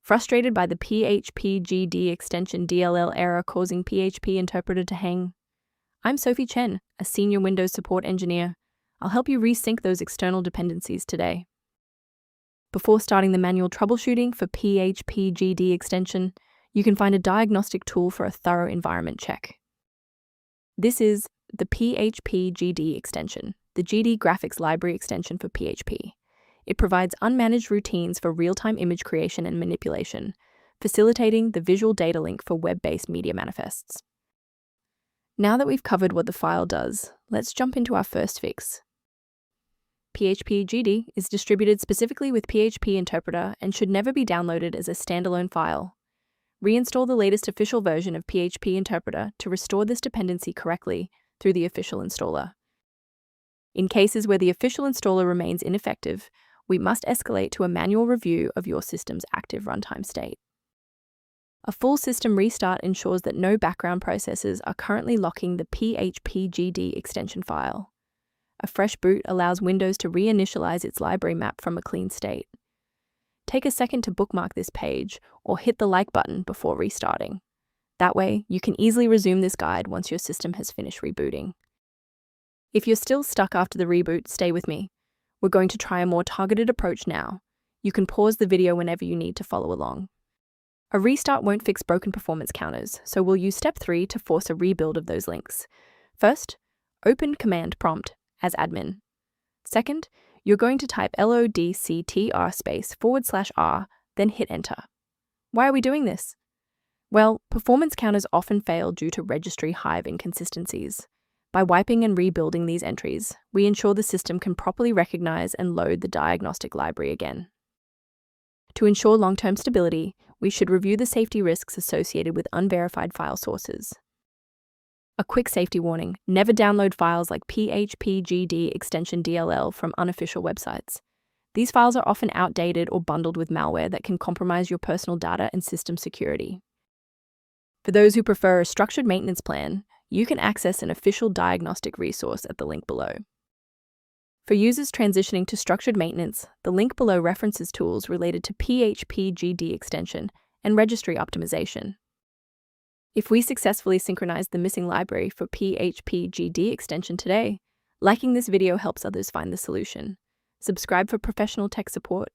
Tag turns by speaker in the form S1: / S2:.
S1: Frustrated by the PHP GD Extension DLL error causing PHP Interpreter to hang? I'm Sophie Chen, a senior Windows support engineer. I'll help you resync those external dependencies today. Before starting the manual troubleshooting for PHP GD Extension, you can find a diagnostic tool for a thorough environment check. This is the PHP GD Extension, the GD Graphics Library Extension for PHP. It provides unmanaged routines for real-time image creation and manipulation, facilitating the visual data link for web-based media manifests. Now that we've covered what the file does, let's jump into our first fix. PHP GD is distributed specifically with PHP Interpreter and should never be downloaded as a standalone file. Reinstall the latest official version of PHP Interpreter to restore this dependency correctly through the official installer. In cases where the official installer remains ineffective, we must escalate to a manual review of your system's active runtime state. A full system restart ensures that no background processes are currently locking the PHP GD extension file. A fresh boot allows Windows to reinitialize its library map from a clean state. Take a second to bookmark this page or hit the like button before restarting. That way, you can easily resume this guide once your system has finished rebooting. If you're still stuck after the reboot, stay with me. We're going to try a more targeted approach now. You can pause the video whenever you need to follow along. A restart won't fix broken performance counters, so we'll use step 3 to force a rebuild of those links. First, open command prompt as admin. Second, you're going to type lodctr/r, then hit enter. Why are we doing this? Well, performance counters often fail due to registry hive inconsistencies. By wiping and rebuilding these entries, we ensure the system can properly recognize and load the diagnostic library again. To ensure long-term stability, we should review the safety risks associated with unverified file sources. A quick safety warning: never download files like PHP GD Extension DLL from unofficial websites. These files are often outdated or bundled with malware that can compromise your personal data and system security. For those who prefer a structured maintenance plan, you can access an official diagnostic resource at the link below. For users transitioning to structured maintenance, the link below references tools related to PHP GD extension and registry optimization. If we successfully synchronize the missing library for PHP GD extension today, liking this video helps others find the solution. Subscribe for professional tech support.